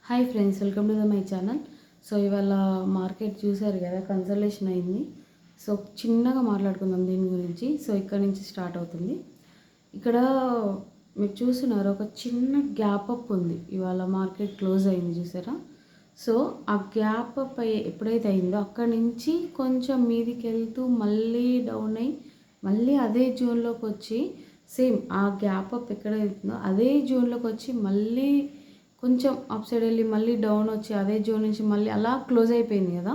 Hi friends, welcome to my channel. So ఇవాళ market చూసారు కదా, కన్సల్టేషన్ అయింది. సో చిన్నగా మాట్లాడుకుందాం దీని గురించి. సో ఇక్కడ నుంచి స్టార్ట్ అవుతుంది. ఇక్కడ మీరు చూస్తున్నారు, ఒక చిన్న గ్యాప్ అప్ ఉంది. ఇవాళ మార్కెట్ క్లోజ్ అయింది చూసారా. సో ఆ గ్యాప్ అప్ ఎప్పుడైతే అయిందో అక్కడి నుంచి కొంచెం మీదికి వెళ్తూ మళ్ళీ డౌన్ అయ్యి మళ్ళీ అదే జోన్లోకి వచ్చి సేమ్ ఆ గ్యాప్ అప్ ఎక్కడ వెళ్తుందో అదే జోన్లోకి వచ్చి మళ్ళీ కొంచెం అప్ సైడ్ వెళ్ళి మళ్ళీ డౌన్ వచ్చి అదే జోన్ నుంచి మళ్ళీ అలా క్లోజ్ అయిపోయింది కదా.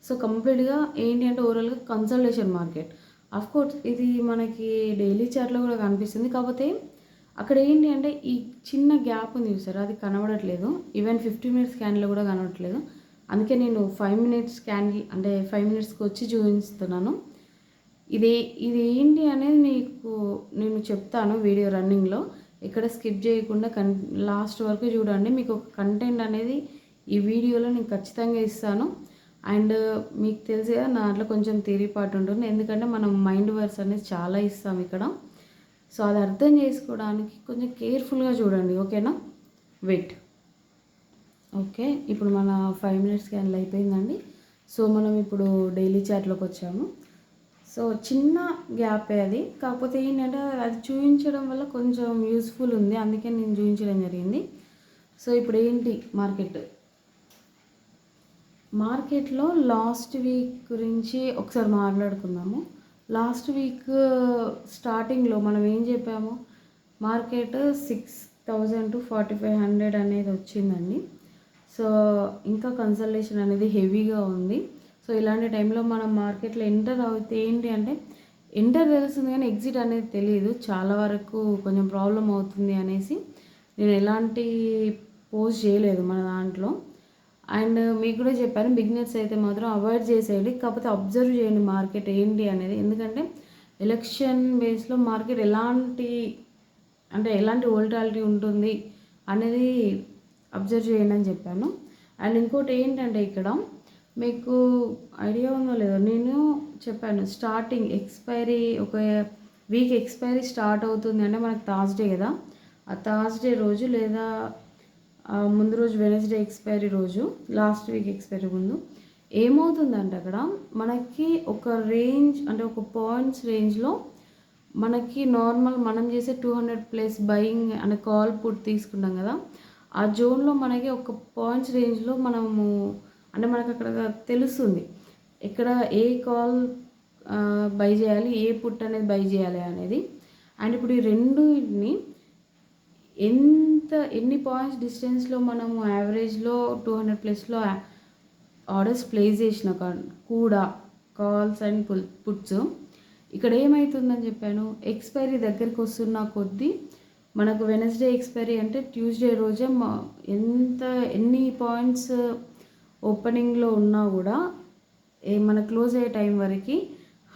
సో కంప్లీట్గా ఏంటి అంటే ఓవరాల్గా కన్సల్టేషన్ మార్కెట్. కోర్స్ ఇది మనకి డైలీ చార్ట్లో కూడా కనిపిస్తుంది. కాకపోతే అక్కడ ఏంటి అంటే ఈ చిన్న గ్యాప్ ఉంది చూసారు, అది కనబడట్లేదు. ఈవెన్ 50 మినిట్స్ క్యాండిల్ కూడా కనబడట్లేదు. అందుకే నేను 5 మినిట్స్ క్యాండిల్ అంటే 5 మినిట్స్కి వచ్చి చూపిస్తున్నాను. ఇది ఇది ఏంటి అనేది నేను చెప్తాను వీడియో రన్నింగ్లో. ఇక్కడ స్కిప్ చేయకుండా లాస్ట్ వరకు చూడండి. మీకు ఒక కంటెంట్ అనేది ఈ వీడియోలో నేను ఖచ్చితంగా ఇస్తాను. అండ్ మీకు తెలిసి కదా, నా దాంట్లో కొంచెం థియరీ పార్ట్ ఉంటుంది. ఎందుకంటే మనం మైండ్ వర్స్ అనేది చాలా ఇస్తాం ఇక్కడ. సో అది అర్థం చేసుకోవడానికి కొంచెం కేర్ఫుల్గా చూడండి, ఓకేనా. వెయిట్. ఓకే, ఇప్పుడు మన 5 మినిట్స్ క్యాండిల్ అయిపోయిందండి. సో మనం ఇప్పుడు డైలీ చార్ట్లోకి వచ్చాము. సో చిన్న గ్యాపే అది. కాకపోతే ఏంటంటే అది చూపించడం వల్ల కొంచెం యూస్ఫుల్ ఉంది, అందుకే నేను చూపించడం జరిగింది. సో ఇప్పుడు ఏంటి మార్కెట్లో లాస్ట్ వీక్ గురించి ఒకసారి మాట్లాడుకుందాము. లాస్ట్ వీక్ స్టార్టింగ్లో మనం ఏం చెప్పాము, మార్కెట్ 6,000 to 4,500 అనేది వచ్చిందండి. సో ఇంకా కన్సల్టేషన్ అనేది హెవీగా ఉంది. సో ఇలాంటి టైంలో మనం మార్కెట్లో ఎంటర్ అవుతే ఏంటి అంటే ఎంటర్ తెలుస్తుంది కానీ ఎగ్జిట్ అనేది తెలియదు. చాలా వరకు కొంచెం ప్రాబ్లం అవుతుంది అనేసి నేను ఎలాంటి పోస్ట్ చేయలేదు మన దాంట్లో. అండ్ మీకు కూడా చెప్పాను, బిగినర్స్ అయితే మాత్రం అవాయిడ్ చేసేయండి. కాకపోతే అబ్జర్వ్ చేయండి మార్కెట్ ఏంటి అనేది. ఎందుకంటే ఎలక్షన్ బేస్లో మార్కెట్ ఎలాంటి వోల్టాలిటీ ఉంటుంది అనేది అబ్జర్వ్ చేయండి అని చెప్పాను. అండ్ ఇంకోటి ఏంటంటే ఇక్కడ మీకు ఐడియా ఉందో లేదో, నేను చెప్పాను స్టార్టింగ్ ఎక్స్పైరీ ఒక వీక్ ఎక్స్పైరీ స్టార్ట్ అవుతుంది అంటే మనకు థర్స్డే కదా. ఆ థర్స్డే రోజు లేదా ముందు రోజు వెనస్డే ఎక్స్పైరీ రోజు, లాస్ట్ వీక్ ఎక్స్పైరీ ముందు ఏమవుతుందంటే అక్కడ మనకి ఒక రేంజ్ అంటే ఒక పాయింట్స్ రేంజ్లో మనకి నార్మల్ మనం చేసే 200+ బయింగ్ అంటే కాల్ పుట్ తీసుకుంటాం కదా, ఆ జోన్లో మనకి ఒక పాయింట్స్ రేంజ్లో మనము అంటే మనకు అక్కడ తెలుస్తుంది ఇక్కడ ఏ కాల్ బై చేయాలి, ఏ పుట్ అనేది బై చేయాలి అనేది. అండ్ ఇప్పుడు ఈ రెండుని ఎన్ని పాయింట్స్ డిస్టెన్స్లో మనము యావరేజ్లో 200+లో ఆర్డర్స్ ప్లేస్ చేసిన కూడా కాల్స్ అండ్ పుట్స్ ఇక్కడ ఏమవుతుందని చెప్పాను, ఎక్స్పైరీ దగ్గరికి వస్తున్న కొద్దీ మనకు వెనస్డే ఎక్స్పైరీ అంటే ట్యూస్డే రోజే ఎన్ని పాయింట్స్ ఓపెనింగ్లో ఉన్నా కూడా మన క్లోజ్ అయ్యే టైం వరకు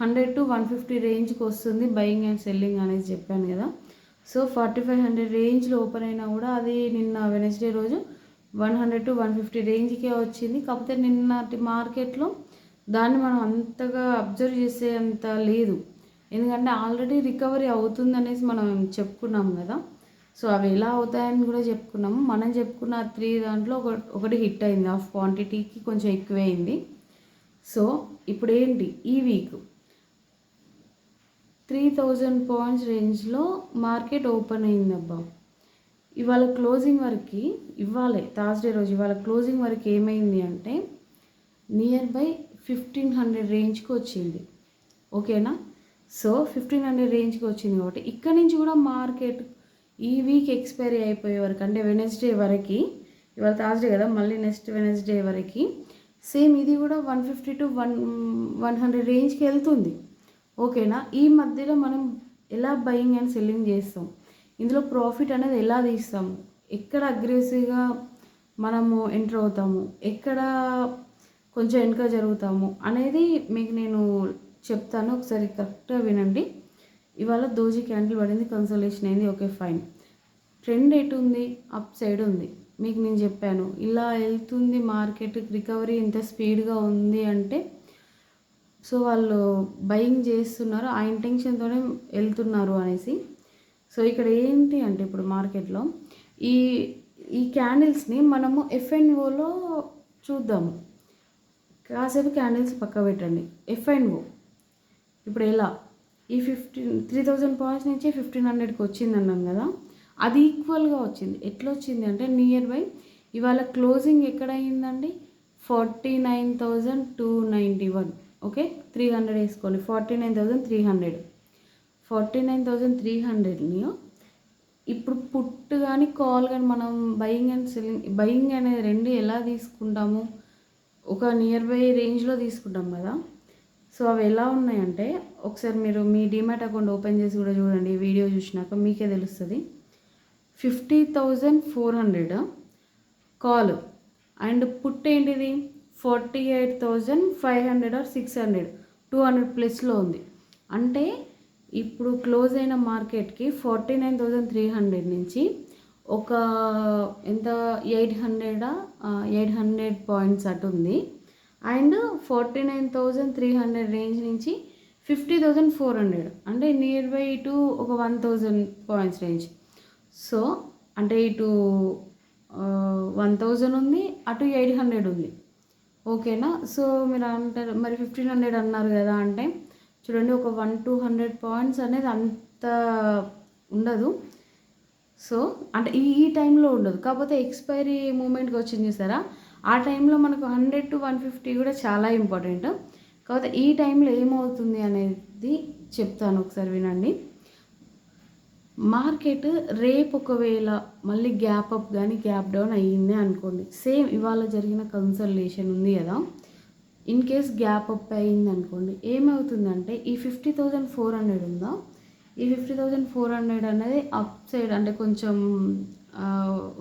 100 to 150 రేంజ్కి వస్తుంది బయింగ్ అండ్ సెల్లింగ్ అనేది చెప్పాను కదా. సో 4,500 రేంజ్లో ఓపెన్ అయినా కూడా అది నిన్న వెనస్డే రోజు 100 to 150 రేంజ్కే వచ్చింది. కాకపోతే నిన్నటి మార్కెట్లో దాన్ని మనం అంతగా అబ్జర్వ్ చేసే అంత లేదు, ఎందుకంటే ఆల్రెడీ రికవరీ అవుతుంది అనేసి మనం చెప్పుకున్నాం కదా. సో అవి ఎలా అవుతాయని కూడా చెప్పుకున్నాము. మనం చెప్పుకున్న 3 దాంట్లో ఒకటి హిట్ అయింది, ఆఫ్ క్వాంటిటీకి కొంచెం ఎక్కువే అయింది. సో ఇప్పుడు ఏంటి, ఈ వీక్ 3,000 పాయింట్స్ రేంజ్లో మార్కెట్ ఓపెన్ అయింది అబ్బా. ఇవాళ క్లోజింగ్ వరకు, థర్స్డే రోజు ఇవాళ క్లోజింగ్ వరకు ఏమైంది అంటే నియర్ బై 1,500 రేంజ్కి వచ్చింది, ఓకేనా. సో 1,500 రేంజ్కి వచ్చింది కాబట్టి ఇక్కడ నుంచి కూడా మార్కెట్ ఈ వీక్ ఎక్స్పైరీ అయిపోయే వరకు అంటే వెనస్డే వరకు, ఇవాళ థర్స్డే కదా, మళ్ళీ నెక్స్ట్ వెనస్డే వరకు సేమ్ ఇది కూడా 150 to 100 రేంజ్కి వెళ్తుంది, ఓకేనా. ఈ మధ్యలో మనం ఎలా బయింగ్ అండ్ సెల్లింగ్ చేస్తాం, ఇందులో ప్రాఫిట్ అనేది ఎలా తీస్తాము, ఎక్కడ అగ్రెసివ్గా మనము ఎంటర్ అవుతాము, ఎక్కడ కొంచెం వెనుక జరుగుతాము అనేది మీకు నేను చెప్తాను. ఒకసారి కరెక్ట్గా వినండి. ఇవాళ దోజీ క్యాండిల్ పడింది, కన్సల్టేషన్ అయింది, ఓకే ఫైన్. ట్రెండ్ ఎటు ఉంది, అప్ సైడ్ ఉంది. మీకు నేను చెప్పాను ఇలా వెళ్తుంది మార్కెట్, రికవరీ ఇంత స్పీడ్గా ఉంది అంటే సో వాళ్ళు బయింగ్ చేస్తున్నారు, ఆ ఇంటెన్షన్తోనే వెళ్తున్నారు అనేసి. సో ఇక్కడ ఏంటి అంటే ఇప్పుడు మార్కెట్లో ఈ ఈ క్యాండిల్స్ని మనము ఎఫ్ఎన్ఓలో చూద్దాము. కాసేపు క్యాండిల్స్ పక్క పెట్టండి. ఎఫ్ఎన్ఓ ఇప్పుడు ఎలా ఈ 3000 పాయింట్స్ నుంచి 1500కి వచ్చింది అన్నాను కదా, అది ఈక్వల్గా వచ్చింది. ఎట్లా వచ్చింది అంటే నియర్ బై ఇవాళ క్లోజింగ్ ఎక్కడ అయ్యిందండి, 49,291. ఓకే, 300 వేసుకోండి. 49,300. 49,300ని ఇప్పుడు పుట్ కానీ కాల్ కానీ మనం బయింగ్ అండ్ సెల్లింగ్, బయింగ్ అనేది రెండు ఎలా తీసుకుంటాము, ఒక నియర్ బై రేంజ్లో తీసుకుంటాం కదా. సో అవి ఎలా ఉన్నాయంటే ఒకసారి మీరు మీ డిమాట్ అకౌంట్ ఓపెన్ చేసి కూడా చూడండి, వీడియో చూసినాక మీకే తెలుస్తుంది. 50,400 కాల్ అండ్ పుట్ ఏంటిది 48,500 ఆర్ 600, 200 ప్లస్లో ఉంది. అంటే ఇప్పుడు క్లోజ్ అయిన మార్కెట్కి 49,300 నుంచి ఒక ఎంత 800 పాయింట్స్ అటు ఉంది. అండ్ 49,300 రేంజ్ నుంచి 50,400 అంటే నియర్ బై ఇటు ఒక 1,000 పాయింట్స్ రేంజ్. సో అంటే ఇటు 1,000 ఉంది, అటు 800 ఉంది. ఓకేనా. సో మీరు అంటారు మరి 1,500 అన్నారు కదా అంటే చూడండి, ఒక 100-200 పాయింట్స్ అనేది అంత ఉండదు. సో అంటే ఈ టైంలో ఉండదు, కాకపోతే ఎక్స్పైరీ మూమెంట్కి వచ్చింది చూసారా, ఆ టైంలో మనకు 100-150 కూడా చాలా ఇంపార్టెంట్. కాకపోతే ఈ టైంలో ఏమవుతుంది అనేది చెప్తాను, ఒకసారి వినండి. మార్కెట్ రేపు ఒకవేళ మళ్ళీ గ్యాప్ అప్ కానీ గ్యాప్ డౌన్ అయ్యింది అనుకోండి, సేమ్ ఇవాళ జరిగిన కన్సల్టేషన్ ఉంది కదా, ఇన్ కేస్ గ్యాప్ అప్ అయ్యింది అనుకోండి, ఏమవుతుందంటే ఈ 50,400 ఉందా, ఈ 50,400 అనేది అప్ సైడ్ అంటే కొంచెం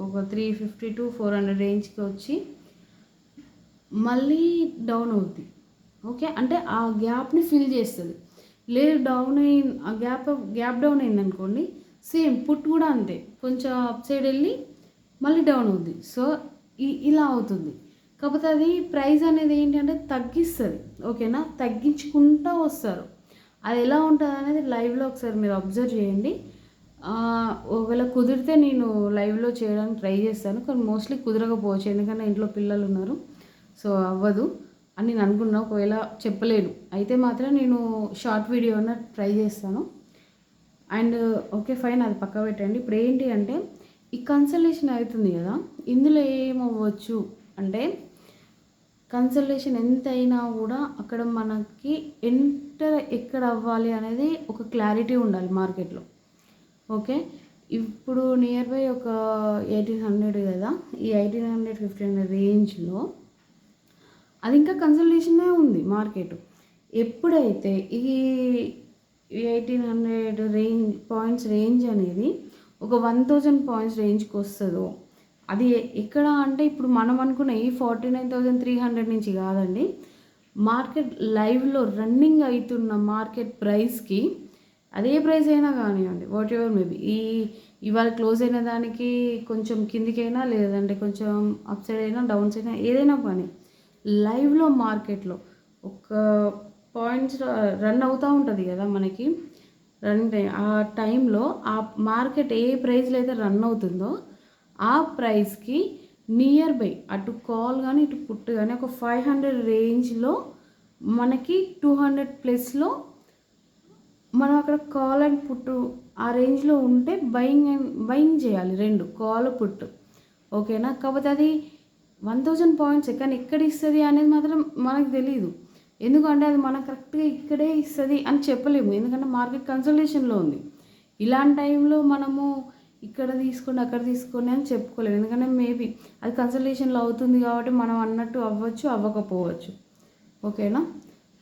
ఒక 350-400 రేంజ్కి వచ్చి మళ్ళీ డౌన్ అవుద్ది. ఓకే, అంటే ఆ గ్యాప్ని ఫిల్ చేస్తుంది. లేదు డౌన్ అయ్యి ఆ గ్యాప్ డౌన్ అయింది అనుకోండి, సేమ్ పుట్ కూడా అంతే, కొంచెం అప్ సైడ్ వెళ్ళి మళ్ళీ డౌన్ అవుద్ది. సో ఇలా అవుతుంది. కాకపోతే అది ప్రైస్ అనేది ఏంటి అంటే తగ్గిస్తుంది. ఓకేనా, తగ్గించుకుంటూ వస్తారు. అది ఎలా ఉంటుంది అనేది లైవ్లో ఒకసారి మీరు అబ్జర్వ్ చేయండి. ఒకవేళ కుదిరితే నేను లైవ్లో చేయడానికి ట్రై చేస్తాను, కానీ మోస్ట్లీ కుదరకపోవచ్చు, ఎందుకంటే ఇంట్లో పిల్లలు ఉన్నారు. సో అవ్వదు అని నేను అనుకున్నా. ఒకవేళ చెప్పలేను అయితే మాత్రం నేను షార్ట్ వీడియో అన్న ట్రై చేస్తాను. అండ్ ఓకే ఫైన్, అది పక్క పెట్టండి. ఇప్పుడు ఏంటి అంటే ఈ కన్సల్టేషన్ అవుతుంది కదా, ఇందులో ఏమవ్వచ్చు అంటే కన్సల్టేషన్ ఎంత అయినా కూడా అక్కడ మనకి ఎంటర్ ఎక్కడ అవ్వాలి అనేది ఒక క్లారిటీ ఉండాలి మార్కెట్లో. ఓకే, ఇప్పుడు నియర్ బై ఒక 1,800 కదా, ఈ 1,800-1,500 రేంజ్లో అది ఇంకా కన్సల్టేషనే ఉంది మార్కెట్. ఎప్పుడైతే ఈ 1,800 పాయింట్స్ రేంజ్ అనేది ఒక 1,000 పాయింట్స్ రేంజ్కి వస్తుందో, అది ఎక్కడ అంటే ఇప్పుడు మనం అనుకున్న ఈ 49,300 నుంచి కాదండి, మార్కెట్ లైవ్లో రన్నింగ్ అవుతున్న మార్కెట్ ప్రైస్కి, అదే ప్రైస్ అయినా కానివ్వండి, వాట్ ఎవర్ మేబీ, ఇవాళ క్లోజ్ అయిన దానికి కొంచెం కిందికైనా లేదంటే కొంచెం అప్ సైడ్ అయినా డౌన్ సైడ్ అయినా ఏదైనా పని లైవ్లో మార్కెట్లో ఒక పాయింట్స్ రన్ అవుతూ ఉంటుంది కదా మనకి ఆ టైంలో ఆ మార్కెట్ ఏ ప్రైస్లో అయితే రన్ అవుతుందో ఆ ప్రైస్కి నియర్ బై అటు కాల్ కానీ ఇటు పుట్ కానీ ఒక 500 రేంజ్లో మనకి 200 ప్లస్లో మనం అక్కడ కాల్ అండ్ పుట్టు ఆ రేంజ్లో ఉంటే బయింగ్ చేయాలి, రెండు కాల్ పుట్టు. ఓకేనా, కాకపోతే అది 1,000 పాయింట్స్ కానీ ఎక్కడ ఇస్తుంది అనేది మాత్రం మనకు తెలియదు. ఎందుకంటే అది మనకు కరెక్ట్గా ఇక్కడే ఇస్తుంది అని చెప్పలేము, ఎందుకంటే మార్కెట్ కన్సల్టేషన్లో ఉంది. ఇలాంటి టైంలో మనము ఇక్కడ తీసుకోండి అక్కడ తీసుకోండి అని చెప్పుకోలేము, ఎందుకంటే మేబీ అది కన్సల్టేషన్లో అవుతుంది కాబట్టి మనం అన్నట్టు అవ్వచ్చు అవ్వకపోవచ్చు. ఓకేనా,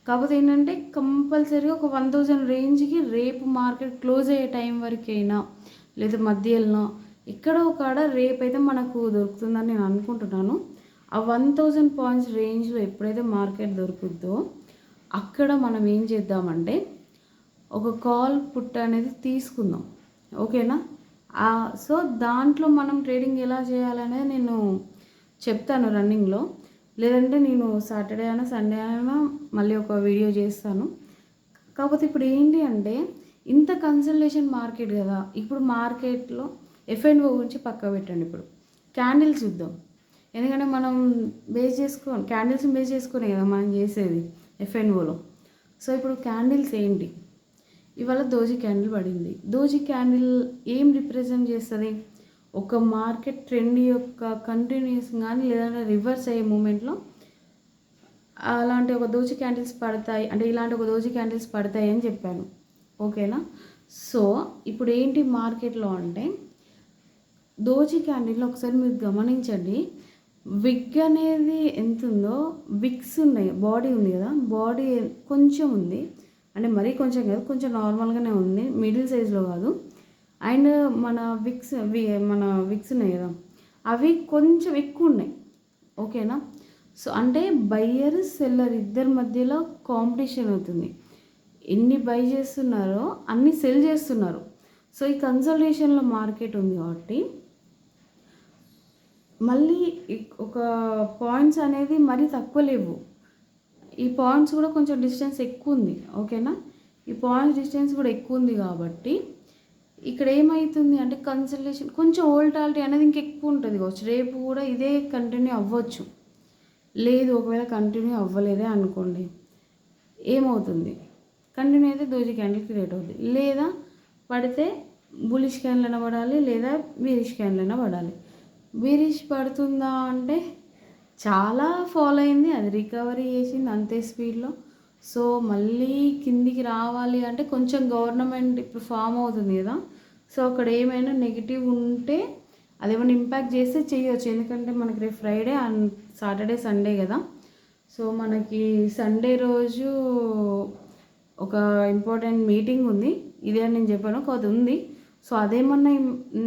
కాకపోతే ఏంటంటే కంపల్సరీగా ఒక 1,000 రేంజ్కి రేపు మార్కెట్ క్లోజ్ అయ్యే టైం వరకైనా లేదా మధ్యలో ఎక్కడో కాడ రేపైతే మనకు దొరుకుతుందని నేను అనుకుంటున్నాను. ఆ 1,000 పాయింట్స్ రేంజ్లో ఎప్పుడైతే మార్కెట్ దొరుకుద్దో అక్కడ మనం ఏం చేద్దామంటే ఒక కాల్ పుట్ అనేది తీసుకుందాం. ఓకేనా, సో దాంట్లో మనం ట్రేడింగ్ ఎలా చేయాలనేది నేను చెప్తాను రన్నింగ్లో, లేదంటే నేను సాటర్డే అయినా సండే అయినా మళ్ళీ ఒక వీడియో చేస్తాను. కాకపోతే ఇప్పుడు ఏంటి అంటే ఇంత కన్సల్టేషన్ మార్కెట్ కదా, ఇప్పుడు మార్కెట్లో ఎఫ్ఎన్ఓ గురించి పక్క పెట్టండి. ఇప్పుడు క్యాండిల్స్ చూద్దాం. ఎందుకంటే మనం క్యాండిల్స్ని బేస్ చేసుకునే కదా మనం చేసేది ఎఫ్ఎన్ఓలో. సో ఇప్పుడు క్యాండిల్స్ ఏంటి? ఇవాళ దోజీ క్యాండిల్ పడింది. దోజీ క్యాండిల్ ఏం రిప్రజెంట్ చేస్తుంది? ఒక మార్కెట్ ట్రెండ్ యొక్క కంటిన్యూస్ కానీ లేదంటే రివర్స్ అయ్యే మూమెంట్లో అలాంటి ఒక దోజీ క్యాండిల్స్ పడతాయి, అంటే ఇలాంటి ఒక దోజీ క్యాండిల్స్ పడతాయి అని చెప్పాను. ఓకేనా? సో ఇప్పుడు ఏంటి మార్కెట్లో అంటే దోజీ క్యాండిల్లో ఒకసారి మీరు గమనించండి. విగ్ అనేది ఎంత ఉందో, విక్స్ ఉన్నాయి, బాడీ ఉంది కదా, బాడీ కొంచెం ఉంది, అంటే మరీ కొంచెం కాదు, కొంచెం నార్మల్గానే ఉంది, మిడిల్ సైజ్లో కాదు. అండ్ మన విక్స్ ఉన్నాయి కదా, అవి కొంచెం ఎక్కువ ఉన్నాయి. ఓకేనా? సో అంటే బయ్యర్ సెల్లర్ ఇద్దరి మధ్యలో కాంపిటీషన్ అవుతుంది. ఎన్ని బై చేస్తున్నారో అన్ని సెల్ చేస్తున్నారు. సో ఈ కన్సల్టేషన్లో మార్కెట్ ఉంది కాబట్టి మళ్ళీ ఒక పాయింట్స్ అనేది మరీ తక్కువ లేవు. ఈ పాయింట్స్ కూడా కొంచెం డిస్టెన్స్ ఎక్కువ ఉంది. ఓకేనా? ఈ పాయింట్స్ డిస్టెన్స్ కూడా ఎక్కువ ఉంది కాబట్టి ఇక్కడ ఏమవుతుంది అంటే కన్సల్టేషన్ కొంచెం వోల్టాలిటీ అనేది ఇంకెక్కువ ఉంటుంది కావచ్చు. రేపు కూడా ఇదే కంటిన్యూ అవ్వచ్చు. లేదు ఒకవేళ కంటిన్యూ అవ్వలేదే అనుకోండి, ఏమవుతుంది? కంటిన్యూ అయితే దోజీ క్యాండిల్ క్రియేట్ అవుతుంది. లేదా పడితే బులిష్ క్యాండిల్ పడాలి, లేదా బీరిష్ క్యాండిల్ పడాలి. బీరిష్ పడుతుందా అంటే చాలా ఫాలో అయింది, అది రికవరీ చేసింది అంతే స్పీడ్లో. సో మళ్ళీ కిందికి రావాలి అంటే కొంచెం గవర్నమెంట్ ఇప్పుడు ఫామ్ అవుతుంది కదా, సో అక్కడ ఏమైనా నెగిటివ్ ఉంటే అదేమైనా ఇంపాక్ట్ చేస్తే చేయొచ్చు. ఎందుకంటే మనకి రేపు ఫ్రైడే అండ్ సాటర్డే సండే కదా. సో మనకి సండే రోజు ఒక ఇంపార్టెంట్ మీటింగ్ ఉంది, ఇదే అని నేను చెప్పాను కాదు ఉంది. సో అదేమన్నా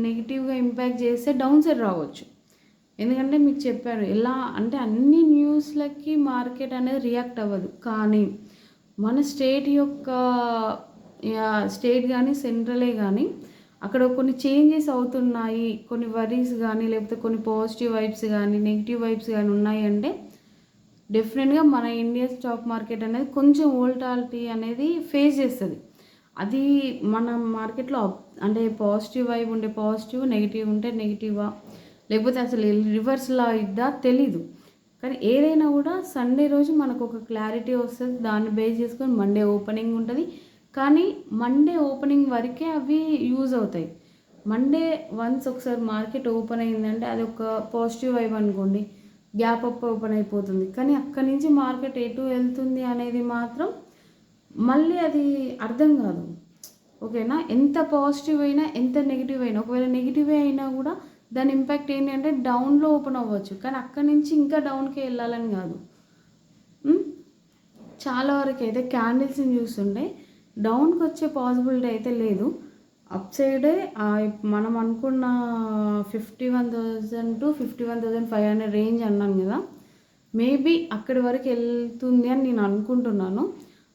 నెగిటివ్గా ఇంపాక్ట్ చేస్తే డౌన్ సైడ్ రావచ్చు. ఎందుకంటే మీకు చెప్పారు ఎలా అంటే అన్ని న్యూస్లకి మార్కెట్ అనేది రియాక్ట్ అవ్వదు. కానీ మన స్టేట్ కానీ సెంట్రలే కానీ అక్కడ కొన్ని చేంజెస్ అవుతున్నాయి, కొన్ని వరీస్ కానీ లేకపోతే కొన్ని పాజిటివ్ వైబ్స్ కానీ నెగిటివ్ వైబ్స్ కానీ ఉన్నాయి అంటే డెఫినెట్గా మన ఇండియా స్టాక్ మార్కెట్ అనేది కొంచెం వోల్టాలిటీ అనేది ఫేస్ చేస్తుంది. అది మన మార్కెట్లో అంటే పాజిటివ్ వైబ్ ఉంటే పాజిటివ్, నెగిటివ్ ఉంటే నెగిటివా లేకపోతే అసలు రివర్స్లా ఇద్దా తెలీదు. కానీ ఏదైనా కూడా సండే రోజు మనకు ఒక క్లారిటీ వస్తుంది. దాన్ని బేస్ చేసుకొని మండే ఓపెనింగ్ ఉంటుంది. కానీ మండే ఓపెనింగ్ వరకే అవి యూజ్ అవుతాయి. మండే వన్స్ ఒకసారి మార్కెట్ ఓపెన్ అయిందంటే అది ఒక పాజిటివ్ వైబ్ అనుకోండి, గ్యాప్ అప్ ఓపెన్ అయిపోతుంది. కానీ అక్కడి నుంచి మార్కెట్ ఎటు వెళ్తుంది అనేది మాత్రం మళ్ళీ అది అర్థం కాదు. ఓకేనా? ఎంత పాజిటివ్ అయినా ఎంత నెగిటివ్ అయినా, ఒకవేళ నెగిటివ్ అయినా కూడా దాని ఇంపాక్ట్ ఏంటి అంటే డౌన్లో ఓపెన్ అవ్వచ్చు, కానీ అక్కడి నుంచి ఇంకా డౌన్కి వెళ్ళాలని కాదు. చాలా వరకు అయితే క్యాండిల్స్ని చూస్తుంటే డౌన్కి వచ్చే పాసిబిలిటీ అయితే లేదు. అప్ సైడే మనం అనుకున్న 51,000 to 51,500 రేంజ్ అన్నాను కదా, మేబీ అక్కడి వరకు వెళ్తుంది అని నేను అనుకుంటున్నాను.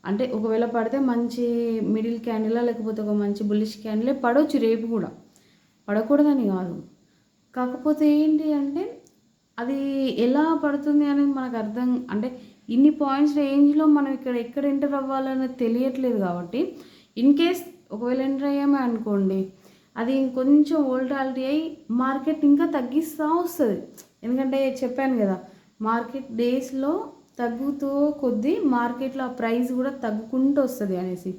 అంటే ఒకవేళ పడితే మంచి మిడిల్ క్యాండిలా లేకపోతే ఒక మంచి బుల్లిష్ క్యాండిలే పడవచ్చు. రేపు కూడా పడకూడదని కాదు, కాకపోతే ఏంటి అంటే అది ఎలా పడుతుంది అనేది మనకు అర్థం, అంటే ఇన్ని పాయింట్స్ రేంజ్లో మనం ఎక్కడ ఎంటర్ అవ్వాలనేది తెలియట్లేదు. కాబట్టి ఇన్ కేస్ ఒకవేళ ఎంటర్ అయ్యామే అనుకోండి, అది ఇంకొంచెం వోల్టాలిటీ అయ్యి మార్కెట్ ఇంకా తగ్గిస్తూ వస్తుంది. ఎందుకంటే చెప్పాను కదా, మార్కెట్ డేస్లో తగ్గుతూ కొద్దీ మార్కెట్లో ఆ ప్రైస్ కూడా తగ్గుకుంటూ వస్తుంది అనేసి.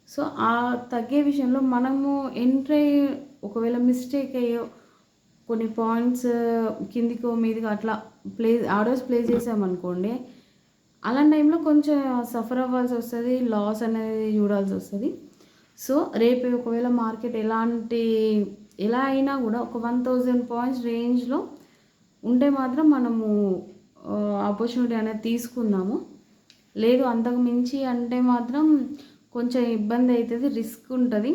సో ఆ తగ్గే విషయంలో మనము ఎంట్రీ ఒకవేళ మిస్టేక్ అయ్యో కొన్ని పాయింట్స్ కిందికో మీదికో అట్లా ఆర్డర్స్ ప్లేస్ చేసామనుకోండి, అలాంటి టైంలో కొంచెం సఫర్ అవ్వాల్సి వస్తుంది, లాస్ అనేది చూడాల్సి వస్తుంది. సో రేపు ఒకవేళ మార్కెట్ ఎలా అయినా కూడా ఒక 1,000 పాయింట్స్ రేంజ్లో ఉంటే మాత్రం మనము ఆపర్చునిటీ అనేది తీసుకుందాము. లేదు అంతకు మించి అంటే మాత్రం కొంచెం ఇబ్బంది అవుతుంది, రిస్క్ ఉంటుంది.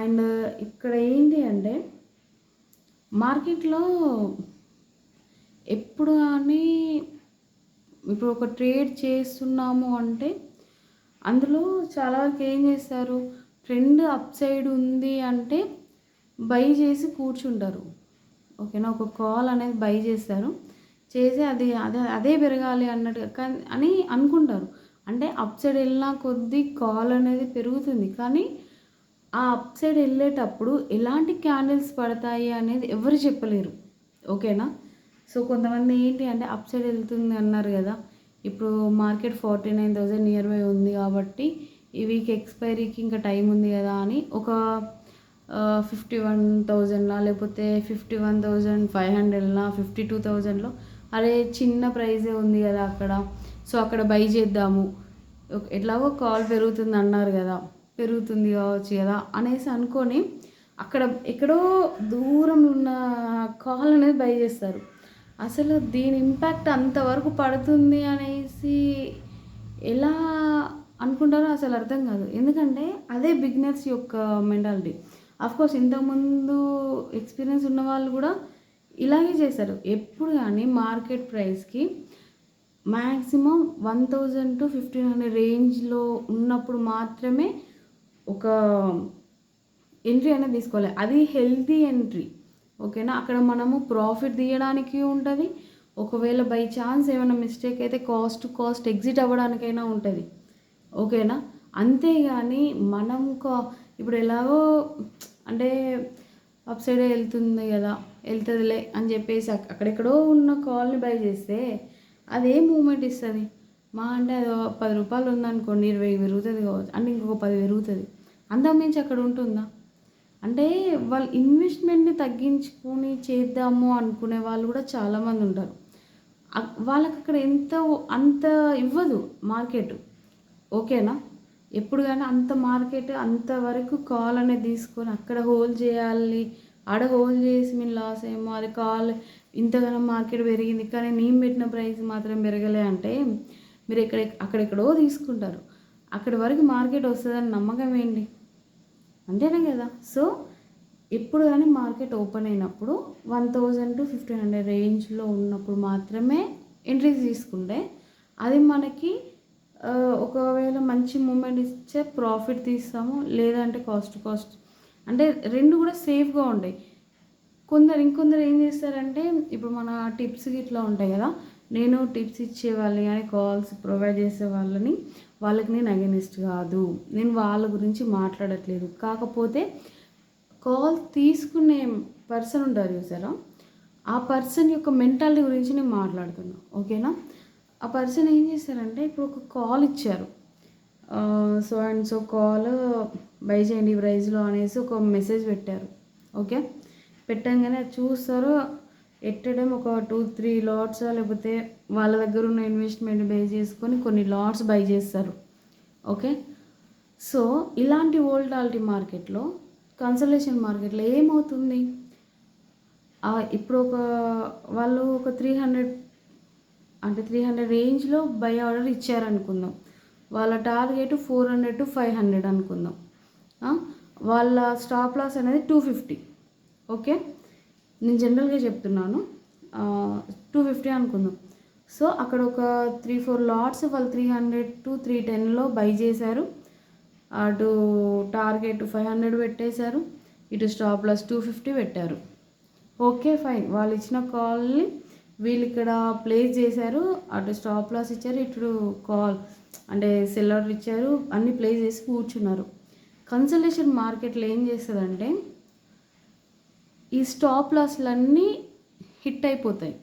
అండ్ ఇక్కడ ఏంటి అంటే మార్కెట్లో ఎప్పుడు కానీ ఇప్పుడు ఒక ట్రేడ్ చేస్తున్నాము అంటే అందులో చాలా వరకు ఏం చేస్తారు, ట్రెండ్ అప్ సైడ్ ఉంది అంటే బై చేసి కూర్చుంటారు. ఓకేనా? ఒక కాల్ అనేది బై చేస్తారు, చేసి అదే పెరగాలి అన్నట్టుగా అని అనుకుంటారు. అంటే అప్ సైడ్ వెళ్ళిన కొద్దీ కాల్ అనేది పెరుగుతుంది. కానీ ఆ అప్ సైడ్ వెళ్ళేటప్పుడు ఎలాంటి క్యాండిల్స్ పడతాయి అనేది ఎవరు చెప్పలేరు. ఓకేనా. సో కొంతమంది ఏంటి అంటే అప్ సైడ్ వెళ్తుంది అన్నారు కదా, ఇప్పుడు మార్కెట్ 49,000 నియర్ బై ఉంది కాబట్టి ఈ వీక్ ఎక్స్పైరీకి ఇంకా టైం ఉంది కదా అని ఒక 51,000లా లేకపోతే 51,500లా 52,000లో అరే చిన్న ప్రైజే ఉంది కదా అక్కడ, సో అక్కడ బై చేద్దాము, ఎట్లాగో కాల్ పెరుగుతుంది అన్నారు కదా, పెరుగుతుంది కావచ్చు కదా అనేసి అనుకొని అక్కడ ఎక్కడో దూరం ఉన్న కాల్ అనేది బై చేస్తారు. అసలు దీని ఇంపాక్ట్ అంతవరకు పడుతుంది అనేసి ఎలా అనుకుంటారో అసలు అర్థం కాదు. ఎందుకంటే అదే బిగినర్స్ యొక్క మెంటాలిటీ. కోర్స్ ఇంతకుముందు ఎక్స్పీరియన్స్ ఉన్న వాళ్ళు కూడా ఇలాగే చేశారు. ఎప్పుడు కానీ మార్కెట్ ప్రైస్కి మ్యాక్సిమం 1,000 to 1,500 రేంజ్లో ఉన్నప్పుడు మాత్రమే ఒక ఎంట్రీ అనేది తీసుకోవాలి. అది హెల్తీ ఎంట్రీ, ఓకేనా. అక్కడ మనము ప్రాఫిట్ తీయడానికి ఉంటుంది, ఒకవేళ బై ఛాన్స్ ఏమైనా మిస్టేక్ అయితే కాస్ట్ ఎగ్జిట్ అవ్వడానికైనా ఉంటుంది, ఓకేనా. అంతేగాని మనం ఇప్పుడు ఎలాగో అంటే అప్ సైడే వెళ్తుంది కదా, వెళ్తుందిలే అని చెప్పేసి అక్కడెక్కడో ఉన్న కాల్ని బై చేస్తే అదే మూమెంట్ ఇస్తుంది. మా అంటే అది 10 రూపాయలు ఉందనుకోండి, 20 పెరుగుతుంది కావచ్చు, అంటే ఇంకొక 10 పెరుగుతుంది, అంతకుమించి అక్కడ ఉంటుందా. అంటే వాళ్ళు ఇన్వెస్ట్మెంట్ని తగ్గించుకొని చేద్దాము అనుకునే వాళ్ళు కూడా చాలామంది ఉంటారు. వాళ్ళకి అక్కడ అంత ఇవ్వదు మార్కెట్, ఓకేనా. ఎప్పుడు కానీ అంత మార్కెట్ అంతవరకు కాల్ అనేది తీసుకొని అక్కడ హోల్డ్ చేయాలి, ఆడ హోల్డ్ చేసి మేము లాస్ ఏమో, అది కాల్ ఇంతగానో మార్కెట్ పెరిగింది కానీ నేను పెట్టిన ప్రైస్ మాత్రం పెరగలే అంటే మీరు అక్కడెక్కడో తీసుకుంటారు. అక్కడి వరకు మార్కెట్ వస్తుందని నమ్మకం ఏంటి, అంతేనా కదా. సో ఎప్పుడు కానీ మార్కెట్ ఓపెన్ అయినప్పుడు 1,000 to 1,500 రేంజ్లో ఉన్నప్పుడు మాత్రమే ఎంట్రీస్ తీసుకుంటే అది మనకి ఒకవేళ మంచి మూమెంట్ ఇచ్చే ప్రాఫిట్ తీస్తాము, లేదంటే కాస్ట్ అంటే రెండు కూడా సేఫ్గా ఉంటాయి. ఇంకొందరు ఏం చేస్తారంటే ఇప్పుడు మన టిప్స్ ఇట్లా ఉంటాయి కదా, నేను టిప్స్ ఇచ్చే వాళ్ళని కానీ కాల్స్ ప్రొవైడ్ చేసే వాళ్ళకి నేను అగెనిస్ట్ కాదు, నేను వాళ్ళ గురించి మాట్లాడట్లేదు. కాకపోతే కాల్ తీసుకునే పర్సన్ ఉంటారు చూసారా, ఆ పర్సన్ యొక్క మెంటాలిటీ గురించి నేను మాట్లాడుతున్నాను, ఓకేనా. ఆ పర్సన్ ఏం చేశారంటే ఇప్పుడు ఒక కాల్ ఇచ్చారు, so and so call by చేయండి ప్రైస్లో అనేసి ఒక మెసేజ్ పెట్టారు, ఓకే. పెట్టంగానే అది చూస్తారు, ఎట్టడం ఒక 2-3 లాట్స్ లేకపోతే వాళ్ళ దగ్గర ఉన్న ఇన్వెస్ట్మెంట్ బేస్ చేసుకొని కొన్ని లాట్స్ బై చేస్తారు, ఓకే. సో ఇలాంటి వోల్టాలిటీ మార్కెట్లో, కన్సల్టేషన్ మార్కెట్లో ఏమవుతుంది, ఇప్పుడు వాళ్ళు ఒక 300 రేంజ్లో బై ఆర్డర్ ఇచ్చారనుకుందాం, వాళ్ళ టార్గెట్ 400 to 500 అనుకుందాం, వాళ్ళ స్టాప్ లాస్ అనేది 250, ఓకే. నేను జనరల్గా చెప్తున్నాను, 250 అనుకుందాం. సో అక్కడ ఒక 3-4 లాట్స్ వాళ్ళు 300 to 310లో బై చేశారు, అటు టార్గెట్ 500 పెట్టేశారు, ఇటు స్టాప్ లాస్ 250 పెట్టారు, ఓకే ఫైన్. వాళ్ళు ఇచ్చిన కాల్ని వీళ్ళు ఇక్కడ ప్లేస్ చేశారు, అటు స్టాప్ లాస్ ఇచ్చారు, ఇటు కాల్ అంటే సెల్లర్ ఇచ్చారు, అన్ని ప్లేస్ చేసి కూర్చున్నారు. కన్సల్టేషన్ మార్కెట్లో ఏం చేస్తుందంటే ఈ స్టాప్ లాస్లన్నీ హిట్ అయిపోతాయి.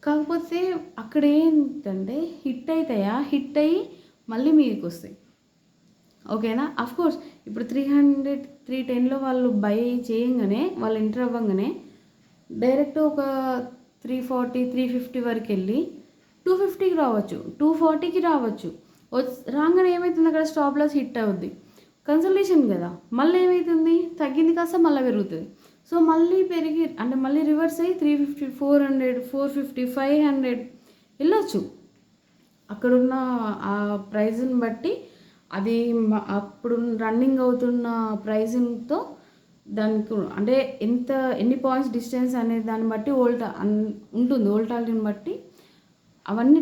కాకపోతే అక్కడ ఏంటంటే హిట్ అయ్యి మళ్ళీ మీదకి వస్తాయి, ఓకేనా. అఫ్కోర్స్ ఇప్పుడు 310లో వాళ్ళు బై చేయంగానే, వాళ్ళు ఎంటర్ అవ్వగానే డైరెక్ట్ ఒక 340-350 వరకు వెళ్ళి 250కి రావచ్చు, 240కి రావచ్చు. రాగానే ఏమవుతుంది, అక్కడ స్టాప్ లాస్ హిట్ అవుద్ది, కన్సల్టేషన్ కదా. మళ్ళీ ఏమవుతుంది, తగ్గింది కాస్త మళ్ళీ పెరుగుతుంది. సో మళ్ళీ అంటే మళ్ళీ రివర్స్ అయ్యి 350, 400, 450, 500 వెళ్ళొచ్చు. అక్కడున్న ఆ ప్రైజ్ని బట్టి, అది అప్పుడు రన్నింగ్ అవుతున్న ప్రైజింగ్తో దానికి అంటే ఎన్ని పాయింట్స్ డిస్టెన్స్ అనే దాన్ని బట్టి ఉంటుంది, వోల్టాలిటీని బట్టి అవన్నీ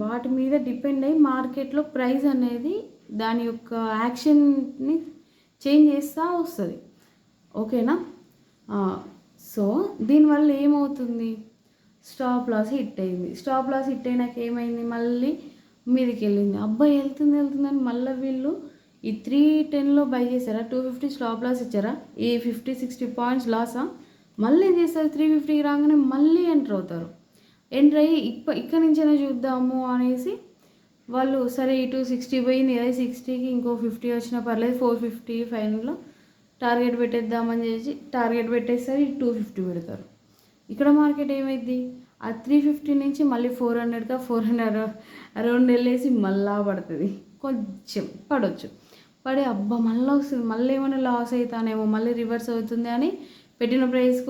వాటి మీద డిపెండ్ అయ్యి మార్కెట్లో ప్రైస్ అనేది దాని యొక్క యాక్షన్ని చేంజ్ చేస్తూ వస్తుంది, ఓకేనా. సో దీనివల్ల ఏమవుతుంది, స్టాప్ లాస్ హిట్ అయింది, స్టాప్ లాస్ హిట్ అయినాక ఏమైంది, మళ్ళీ మీదకి వెళ్ళింది, అబ్బాయి వెళ్తుందని మళ్ళీ వీళ్ళు ఈ 310లో బై చేశారా, 250 స్టాప్ లాస్ ఇచ్చారా, ఈ 50-60 పాయింట్స్ లాసా, మళ్ళీ ఏం చేస్తారు, 350 రాగానే మళ్ళీ ఎంటర్ అవుతారు. ఎంటర్ అయ్యి ఇక్కడ నుంచైనా చూద్దాము అనేసి వాళ్ళు సరే ఇటు 60 పోయింది కదా, 60కి ఇంకో 50 వచ్చినా పర్లేదు, 450 ఫైనల్లో టార్గెట్ పెట్టేద్దామని చేసి టార్గెట్ పెట్టేస్తారు, 250 పెడతారు. ఇక్కడ మార్కెట్ ఏమైంది, ఆ 350 నుంచి మళ్ళీ 400గా 400 2 వెళ్ళేసి మళ్ళా పడుతుంది. కొంచెం పడవచ్చు, పడి అబ్బా మళ్ళీ వస్తుంది, మళ్ళీ ఏమైనా లాస్ అవుతానేమో, మళ్ళీ రివర్స్ అవుతుంది అని పెట్టిన ప్రైస్కి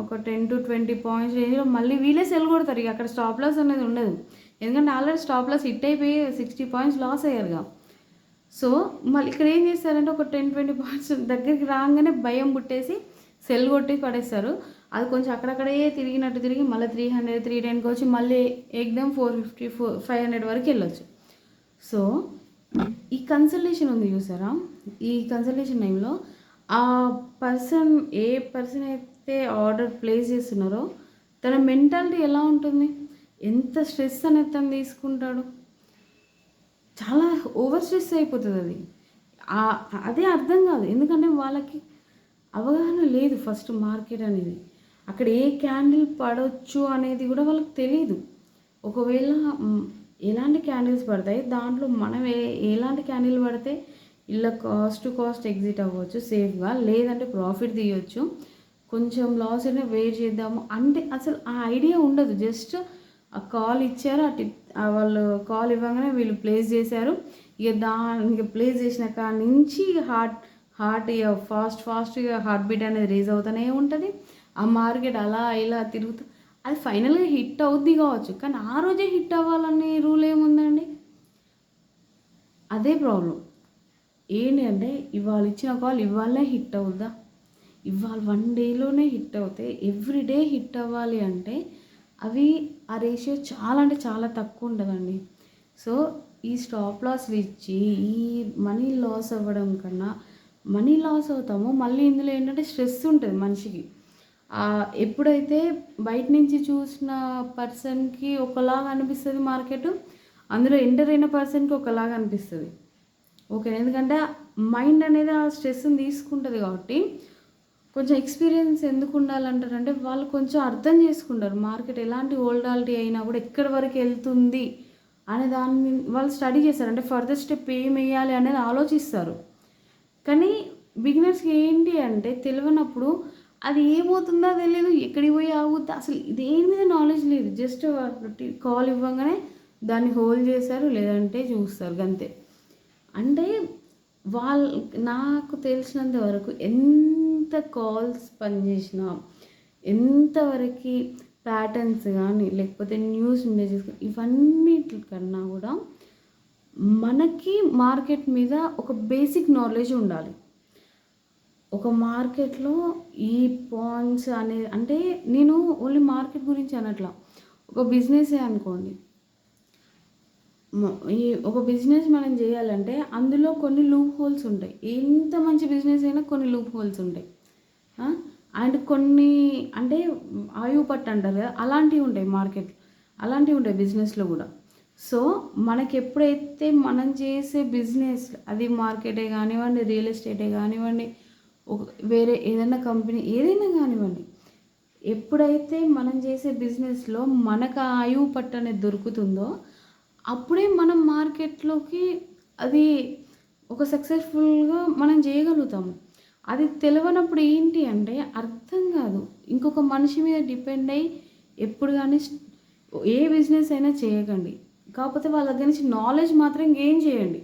ఒక 10 to 20 పాయింట్స్ రేంజ్లో మళ్ళీ వీళ్ళే సెల్ కొడతారు. ఇక అక్కడ స్టాప్ లాస్ అనేది ఉండదు, ఎందుకంటే ఆల్రెడీ స్టాప్ లాస్ హిట్ అయిపోయి 60 పాయింట్స్ లాస్ అయ్యారుగా. సో మళ్ళీ ఇక్కడ ఏం చేస్తారంటే ఒక 10-20 పాయింట్స్ దగ్గరికి రాగానే భయం పుట్టేసి సెల్ కొట్టి పడేస్తారు. అది కొంచెం అక్కడక్కడే తిరిగి మళ్ళీ 300 310కి వచ్చి మళ్ళీ ఎగ్దమ్ 450 500 వరకు వెళ్ళొచ్చు. సో ఈ కన్సల్టేషన్ ఉంది చూసారా, ఈ కన్సల్టేషన్ టైంలో ఆ ఏ పర్సన్ అయితే ఆర్డర్ ప్లేస్ చేస్తున్నారో తన మెంటాలిటీ ఎలా ఉంటుంది, ఎంత స్ట్రెస్ అనేది తను తీసుకుంటాడు, చాలా ఓవర్ స్ట్రెస్ అయిపోతుంది. అదే అర్థం కాదు, ఎందుకంటే వాళ్ళకి అవగాహన లేదు ఫస్ట్ మార్కెట్ అనేది, అక్కడ ఏ క్యాండిల్ పడవచ్చు అనేది కూడా వాళ్ళకి తెలీదు. ఒకవేళ ఎలాంటి క్యాండిల్స్ పడతాయి, దాంట్లో మనం ఎలాంటి క్యాండిల్ పడితే ఇలా కాస్ట్ ఎగ్జిట్ అవ్వచ్చు సేఫ్గా, లేదంటే ప్రాఫిట్ తీయవచ్చు, కొంచెం లాస్ అయినా వెయిట్ చేద్దాము అంటే అసలు ఆ ఐడియా ఉండదు. జస్ట్ ఆ కాల్ ఇచ్చారు, వాళ్ళు కాల్ ఇవ్వగానే వీళ్ళు ప్లేస్ చేశారు, ఇక దానికి ప్లేస్ చేసిన కాడ నుంచి హార్ట్ ఇక ఫాస్ట్గా హార్ట్ బీట్ అనేది రేజ్ అవుతూనే ఉంటుంది. ఆ మార్కెట్ అలా ఇలా తిరుగుతూ అది ఫైనల్గా హిట్ అవుద్ది కావచ్చు, కానీ ఆ రోజే హిట్ అవ్వాలని రూల్ ఏముందండి. అదే ప్రాబ్లం ఏంటి అంటే, ఇవాళ ఇచ్చిన కాల్ ఇవాళనే హిట్ అవుద్దా, ఇవాళ 1 డేలోనే హిట్ అవుతాయి, ఎవ్రీడే హిట్ అవ్వాలి అంటే అవి ఆ రేషియో చాలా అంటే చాలా తక్కువ ఉంటుందండి. సో ఈ స్టాప్ లాస్లు ఇచ్చి ఈ మనీ లాస్ అవ్వడం కన్నా, మనీ లాస్ అవుతామో మళ్ళీ ఇందులో ఏంటంటే స్ట్రెస్ ఉంటుంది మనిషికి. ఎప్పుడైతే బయట నుంచి చూసిన పర్సన్కి ఒకలాగా అనిపిస్తుంది మార్కెట్, అందులో ఎంటర్ అయిన పర్సన్కి ఒకలాగా అనిపిస్తుంది. ఓకే, ఎందుకంటే మైండ్ అనేది ఆ స్ట్రెస్ని తీసుకుంటుంది కాబట్టి. కొంచెం ఎక్స్పీరియన్స్ ఎందుకు ఉండాలంటారంటే, వాళ్ళు కొంచెం అర్థం చేసుకుంటారు మార్కెట్ ఎలాంటి వోల్టాలిటీ అయినా కూడా ఎక్కడి వరకు వెళ్తుంది అనే దాన్ని వాళ్ళు స్టడీ చేస్తారు, అంటే ఫర్దర్ స్టెప్ ఏం వేయాలి అనేది ఆలోచిస్తారు. కానీ బిగినర్స్కి ఏంటి అంటే తెలియనప్పుడు అది ఏమవుతుందో తెలియదు, ఎక్కడికి పోయి ఆగుద్దా, అసలు దేని మీద నాలెడ్జ్ లేదు. జస్ట్ కాల్ ఇవ్వగానే దాన్ని హోల్డ్ చేస్తారు, లేదంటే చూస్తారు అంతే. అంటే నాకు తెలిసినంత వరకు ఎంత కాల్స్ పనిచేసినా, ఎంతవరకు ప్యాటర్న్స్ కానీ లేకపోతే న్యూస్ ఇమేజెస్ ఇవన్నిటికన్నా కూడా మనకి మార్కెట్ మీద ఒక బేసిక్ నాలెడ్జ్ ఉండాలి. ఒక మార్కెట్లో ఈ పాయింట్స్ అనేది, అంటే నేను ఓన్లీ మార్కెట్ గురించి అనట్లా, ఒక బిజినెసే అనుకోండి. ఒక బిజినెస్ మనం చేయాలంటే అందులో కొన్ని లూప్ హోల్స్ ఉంటాయి. ఎంత మంచి బిజినెస్ అయినా కొన్ని లూప్ హోల్స్ ఉంటాయి. అండ్ కొన్ని అంటే ఆయువు పట్టు అంటారు కదా, అలాంటివి ఉంటాయి మార్కెట్, అలాంటివి ఉంటాయి బిజినెస్లో కూడా. సో మనకి ఎప్పుడైతే మనం చేసే బిజినెస్, అది మార్కెటే కానివ్వండి, రియల్ ఎస్టేటే కానివ్వండి, వేరే ఏదైనా కంపెనీ ఏదైనా కానివ్వండి, ఎప్పుడైతే మనం చేసే బిజినెస్లో మనకు ఆ ఆయువు పట్టు అనేది దొరుకుతుందో అప్పుడే మనం మార్కెట్లోకి అది ఒక సక్సెస్ఫుల్గా మనం చేయగలుగుతాము. అది తెలియనప్పుడు ఏంటి అంటే అర్థం కాదు, ఇంకొక మనిషి మీద డిపెండ్ అయ్యి ఎప్పుడు కానీ ఏ బిజినెస్ అయినా చేయకండి. కాకపోతే వాళ్ళ దగ్గర నుంచి నాలెడ్జ్ మాత్రం గెయిన్ చేయండి,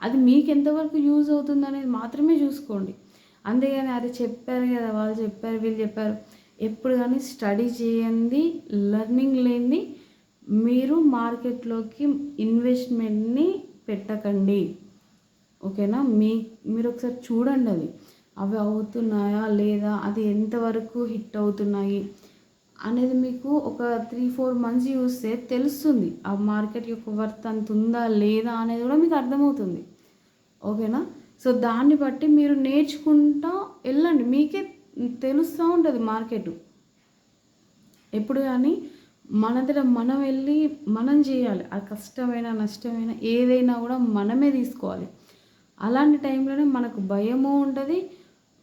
అది మీకు ఎంతవరకు యూజ్ అవుతుంది అనేది మాత్రమే చూసుకోండి. అంతేగాని అది చెప్పారు కదా, వాళ్ళు చెప్పారు, వీళ్ళు చెప్పారు, ఎప్పుడు కానీ స్టడీ చేయండి, లెర్నింగ్ లేనిది మీరు మార్కెట్లోకి ఇన్వెస్ట్మెంట్ని పెట్టకండి. ఓకేనా, మీరు ఒకసారి చూడండి అవి అవుతున్నాయా లేదా, అది ఎంతవరకు హిట్ అవుతున్నాయి అనేది మీకు ఒక 3-4 మంత్స్ చూస్తే తెలుస్తుంది. ఆ మార్కెట్ యొక్క వర్త్ అంత ఉందా లేదా అనేది కూడా మీకు అర్థమవుతుంది. ఓకేనా, సో దాన్ని బట్టి మీరు నేర్చుకుంటా వెళ్ళండి, మీకే తెలుస్తూ ఉంటుంది మార్కెట్. ఎప్పుడు కానీ మనంతటా మనం వెళ్ళి మనం చేయాలి, ఆ కష్టమైన నష్టమైన ఏదైనా కూడా మనమే తీసుకోవాలి. అలాంటి టైంలోనే మనకు భయము ఉంటుంది,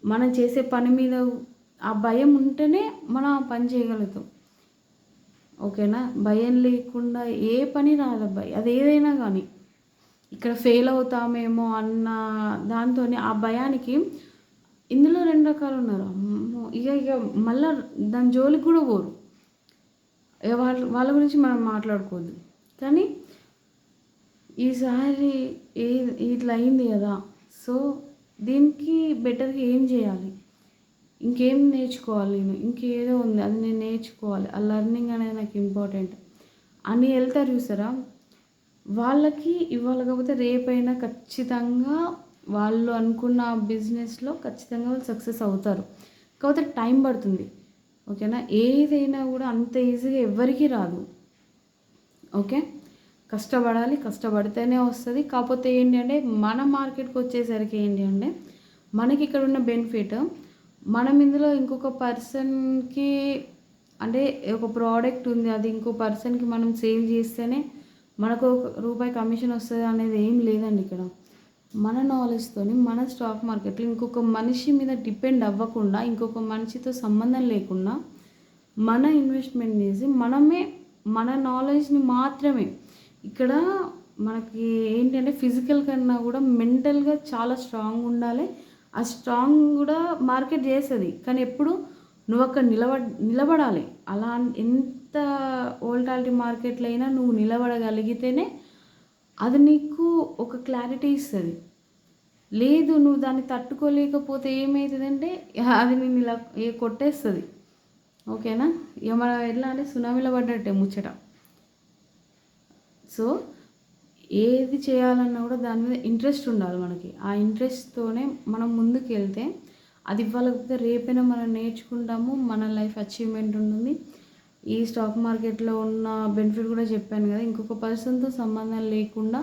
మనం చేసే పని మీద ఆ భయం ఉంటేనే మనం ఆ పని చేయగలుగుతాం. ఓకేనా? భయం లేకుండా ఏ పని రాదబ్బాయి. అది ఏదైనా గానీ. ఇక్కడ ఫెయిల్ అవుతామేమో అన్న దాంతోనే ఆ భయానికి ఇందులో 2 రకాలున్నారు. అమ్మో! ఇగ మళ్ళా దాని జోలికి గూడా పోరు. ఇగ వాళ్ళ గురించి మనం మాట్లాడుకోవద్దు. కానీ ఈసారి ఏ ఇట్లా అయింది గదా! సో, దీనికి బెటర్‌గా ఏం జేయాలి? ఇంకేం నేర్చుకోవాలి నేను? ఇంకేదో ఉంది. అది నేను నేర్చుకోవాలి. ఆ లెర్నింగ్ అనేది నాకు ఇంపార్టెంట్ అని ఎళ్తారు చూసారా? వాళ్ళకి ఇవాళ కాకపోతే రేపైనా ఖచ్చితంగా వాళ్ళు అనుకున్న బిజినెస్‌లో ఖచ్చితంగా వాళ్ళు సక్సెస్ అవుతారు. కాకపోతే టైం పడుతుంది. ఓకేనా? ఏదైనా గూడా అంత ఈజీగా ఎవ్వరికీ రాదు. ఓకే. కష్టపడాలి. కష్టపడితేనే వస్తది. కాపోతే ఏంటి అంటే, మన మార్కెట్‌కొచ్చేసరికి ఏంటి అంటే, మనకిక్కడున్న బెనిఫిట్ మనం ఇందులో ఇంకొక పర్సన్‌కి అంటే ఒక ప్రోడక్ట్ ఉంది. అది ఇంకో పర్సన్‌కి మనం సేల్ చేస్తేనే మనకు ఒక రూపాయి కమిషన్ వస్తది అనేది ఏం లేదండి ఇక్కడ. మన నాలెడ్జ్‌తోని మన స్టాక్ మార్కెట్‌లో ఇంకొక మనిషి మీద డిపెండ్ అవ్వకుండా, ఇంకొక మనిషితో సంబంధం లేకుండా మన ఇన్వెస్ట్‌మెంట్ చేసి మనమే మన నాలెడ్జ్‌ని మాత్రమే ఇక్కడ మనకి ఏంటంటే ఫిజికల్ కన్నా కూడా మెంటల్‌గా చాలా స్ట్రాంగ్ ఉండాలి. ఆ స్ట్రాంగ్ కూడా మార్కెట్ చేస్తది. కానీ ఎప్పుడు నువ్వక్కడ నిలబడాలి. అలా ఎంత వోల్టాలిటీ మార్కెట్‌లో అయినా నువ్వు నిలబడగలిగితేనే అది నీకు ఒక క్లారిటీ ఇస్తది. లేదు నువ్వు దాన్ని తట్టుకోలేకపోతే ఏమైతదంటే అది నిన్ను ఇలా కొట్టేస్తది. ఓకేనా? ఇగ మనం ఎట్లా అంటే సునామీలో పడ్డట్టే ముచ్చట. సో, ఏది చేయాలన్నా కూడా దాని మీద ఇంట్రెస్ట్ ఉండాలి మనకి. ఆ ఇంట్రెస్ట్‌తోనే మనం ముందుకెళ్తే అది ఇవ్వాళ రేపైనా మనం నేర్చుకుంటాము. మన లైఫ్ అచీవ్‌మెంట్ ఉంటుంది. ఈ స్టాక్ మార్కెట్‌లో ఉన్న బెనిఫిట్ కూడా చెప్పాను కదా! ఇంకొక పర్సన్‌తో సంబంధం లేకుండా,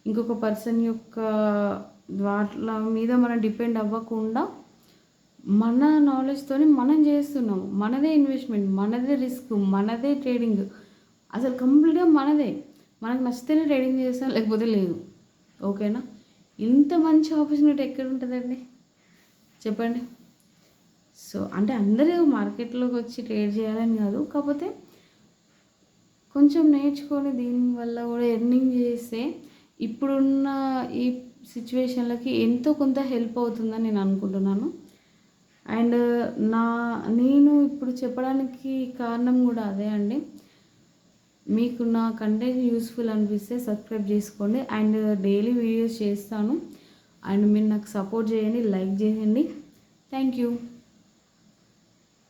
ఇంకొక పర్సన్ యొక్క వాట్ల మీద మనం డిపెండ్ అవ్వకుండా మన నాలెడ్జ్‌తోని మనం చేస్తున్నాము. మనదే ఇన్వెస్ట్‌మెంట్, మనదే రిస్క్, మనదే ట్రేడింగ్. అసలు కంప్లీట్‌గా మనదే. మనకు నచ్చితేనే ట్రేడింగ్ చేస్తాం, లేకపోతే లేదు. ఓకేనా? ఇంత మంచి ఆపర్చునిటీ ఎక్కడుంటదండి? చెప్పండి. సో, అంటే అందరూ మార్కెట్‌లోకొచ్చి ట్రేడ్ చేయాలని కాదు. కాపోతే కొంచెం నేర్చుకొని దీనివల్ల కూడా ఎర్నింగ్ చేస్తే ఇప్పుడున్న ఈ సిట్యుయేషన్‌లకి ఎంతో కొంత హెల్ప్ అవుతుందని నేను అనుకుంటున్నాను. అండ్ నేను ఇప్పుడు చెప్పడానికి కారణం కూడా అదే అండి. మీకు నా కంటెంట్ యూస్‌ఫుల్ అనిపిస్తే సబ్స్క్రైబ్ చేసుకోండి. అండ్ డైలీ వీడియోస్ చేస్తాను. అండ్ మీరు నాకు సపోర్ట్ చేయండి, లైక్ చేయండి. Thank you.